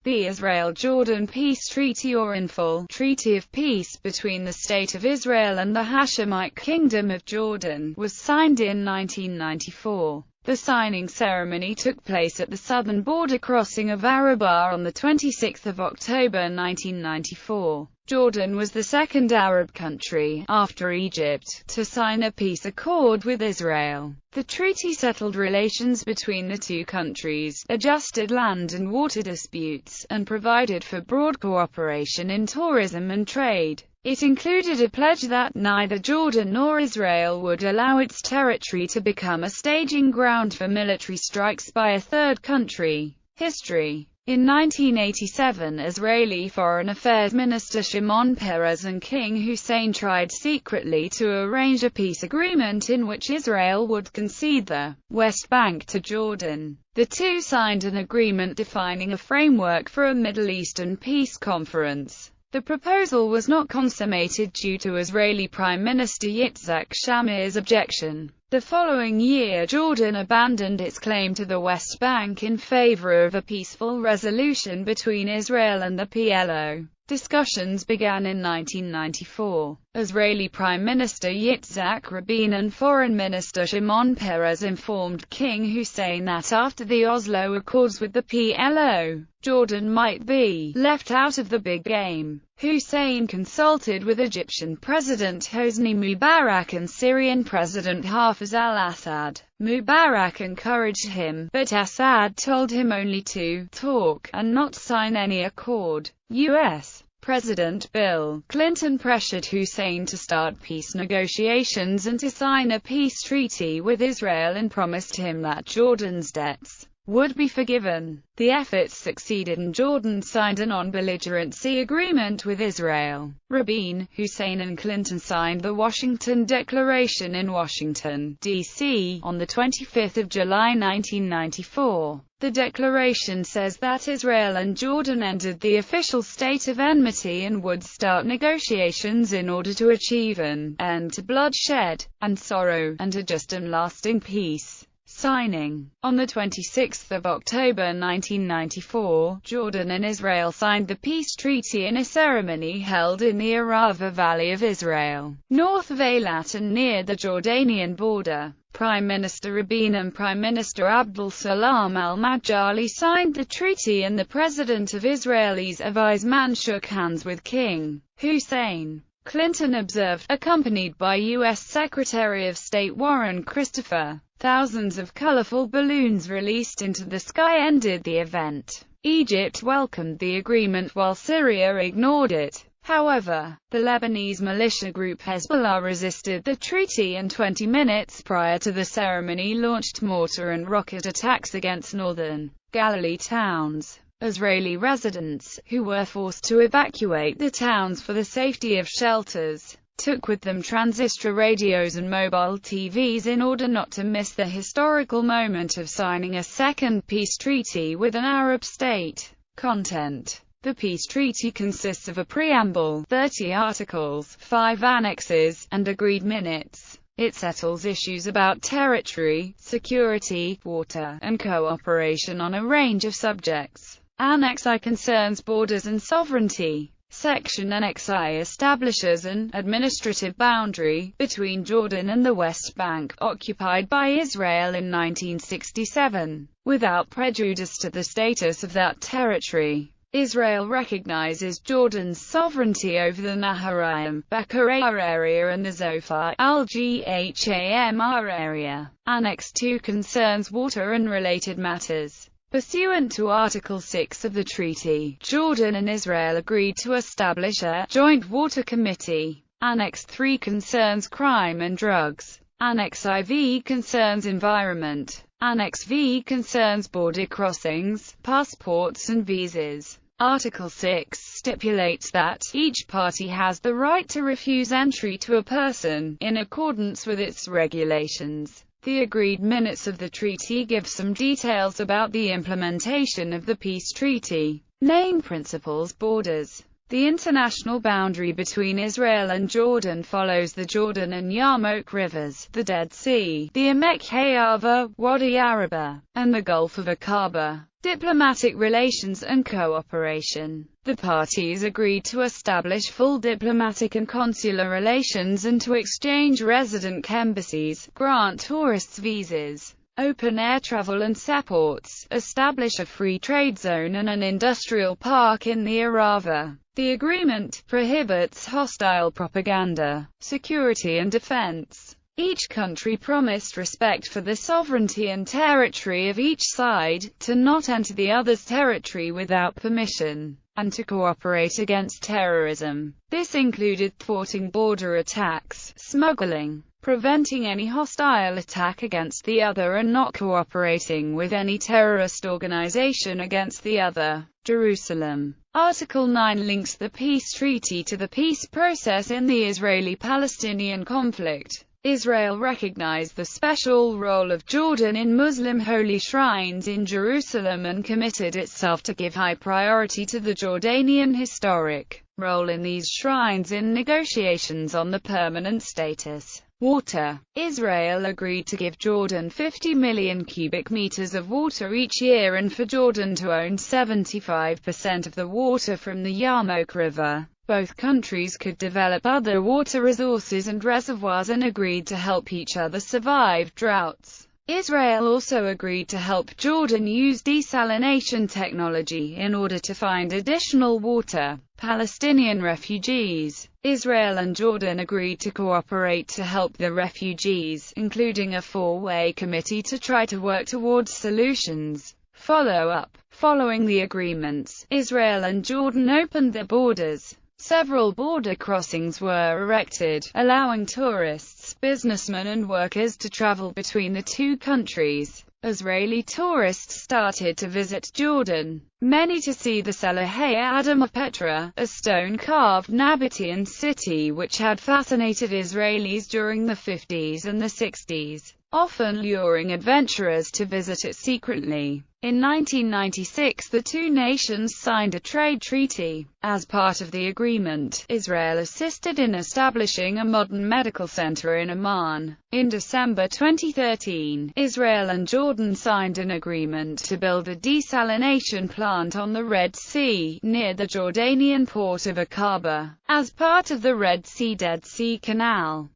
The Israel-Jordan Peace Treaty, or in full, Treaty of Peace between the State of Israel and the Hashemite Kingdom of Jordan, was signed in 1994. The signing ceremony took place at the southern border crossing of Arabah on 26 October 1994. Jordan was the second Arab country, after Egypt, to sign a peace accord with Israel. The treaty settled relations between the two countries, adjusted land and water disputes, and provided for broad cooperation in tourism and trade. It included a pledge that neither Jordan nor Israel would allow its territory to become a staging ground for military strikes by a third country. History. In 1987, Israeli Foreign Affairs Minister Shimon Peres and King Hussein tried secretly to arrange a peace agreement in which Israel would concede the West Bank to Jordan. The two signed an agreement defining a framework for a Middle Eastern peace conference. The proposal was not consummated due to Israeli Prime Minister Yitzhak Shamir's objection. The following year, Jordan abandoned its claim to the West Bank in favor of a peaceful resolution between Israel and the PLO. Discussions began in 1994. Israeli Prime Minister Yitzhak Rabin and Foreign Minister Shimon Peres informed King Hussein that after the Oslo Accords with the PLO, Jordan might be left out of the big game. Hussein consulted with Egyptian President Hosni Mubarak and Syrian President Hafez al-Assad. Mubarak encouraged him, but Assad told him only to talk and not sign any accord. U.S. President Bill Clinton pressured Hussein to start peace negotiations and to sign a peace treaty with Israel and promised him that Jordan's debts would be forgiven. The efforts succeeded and Jordan signed a non-belligerency agreement with Israel. Rabin, Hussein and Clinton signed the Washington Declaration in Washington, D.C., on 25 July 1994. The declaration says that Israel and Jordan ended the official state of enmity and would start negotiations in order to achieve an end to bloodshed and sorrow, and a just and lasting peace. Signing. On 26 October 1994, Jordan and Israel signed the peace treaty in a ceremony held in the Arava Valley of Israel, north of Eilat and near the Jordanian border. Prime Minister Rabin and Prime Minister Abdul Salam al-Majali signed the treaty and the President of Israel's Weizmann shook hands with King Hussein. Clinton observed, accompanied by U.S. Secretary of State Warren Christopher. Thousands of colorful balloons released into the sky ended the event. Egypt welcomed the agreement while Syria ignored it. However, the Lebanese militia group Hezbollah resisted the treaty and 20 minutes prior to the ceremony launched mortar and rocket attacks against northern Galilee towns. Israeli residents, who were forced to evacuate the towns for the safety of shelters, took with them transistor radios and mobile TVs in order not to miss the historical moment of signing a second peace treaty with an Arab state. Content. The peace treaty consists of a preamble, 30 articles, 5 annexes, and agreed minutes. It settles issues about territory, security, water, and cooperation on a range of subjects. Annex I concerns borders and sovereignty. Section Annex I establishes an administrative boundary between Jordan and the West Bank, occupied by Israel in 1967, without prejudice to the status of that territory. Israel recognizes Jordan's sovereignty over the Naharaim, Bekaa area and the Zophar al-Ghamr area. Annex II concerns water and related matters. Pursuant to Article 6 of the treaty, Jordan and Israel agreed to establish a joint water committee. Annex III concerns crime and drugs. Annex IV concerns environment. Annex V concerns border crossings, passports and visas. Article 6 stipulates that each party has the right to refuse entry to a person, in accordance with its regulations. The agreed minutes of the treaty give some details about the implementation of the peace treaty. Main principles: borders. The international boundary between Israel and Jordan follows the Jordan and Yarmouk rivers, the Dead Sea, the Emek Hayava, Wadi Araba, and the Gulf of Aqaba. Diplomatic relations and cooperation. The parties agreed to establish full diplomatic and consular relations and to exchange resident embassies, grant tourists visas, open air travel and seaports, establish a free trade zone and an industrial park in the Arava. The agreement prohibits hostile propaganda, security and defense. Each country promised respect for the sovereignty and territory of each side, to not enter the other's territory without permission, and to cooperate against terrorism. This included thwarting border attacks, smuggling, preventing any hostile attack against the other and not cooperating with any terrorist organization against the other. Jerusalem. Article 9 links the peace treaty to the peace process in the Israeli-Palestinian conflict. Israel recognized the special role of Jordan in Muslim holy shrines in Jerusalem and committed itself to give high priority to the Jordanian historic role in these shrines in negotiations on the permanent status. Water. Israel agreed to give Jordan 50 million cubic meters of water each year and for Jordan to own 75% of the water from the Yarmouk River. Both countries could develop other water resources and reservoirs and agreed to help each other survive droughts. Israel also agreed to help Jordan use desalination technology in order to find additional water. Palestinian refugees. Israel and Jordan agreed to cooperate to help the refugees, including a four-way committee to try to work towards solutions. Follow-up. Following the agreements, Israel and Jordan opened their borders. Several border crossings were erected, allowing tourists, businessmen and workers to travel between the two countries. Israeli tourists started to visit Jordan, many to see the Selahei Adama Petra, a stone-carved Nabatean city which had fascinated Israelis during the 50s and the 60s, often luring adventurers to visit it secretly. In 1996 the two nations signed a trade treaty. As part of the agreement, Israel assisted in establishing a modern medical center in Amman. In December 2013, Israel and Jordan signed an agreement to build a desalination plant on the Red Sea, near the Jordanian port of Aqaba, as part of the Red Sea-Dead Sea Canal.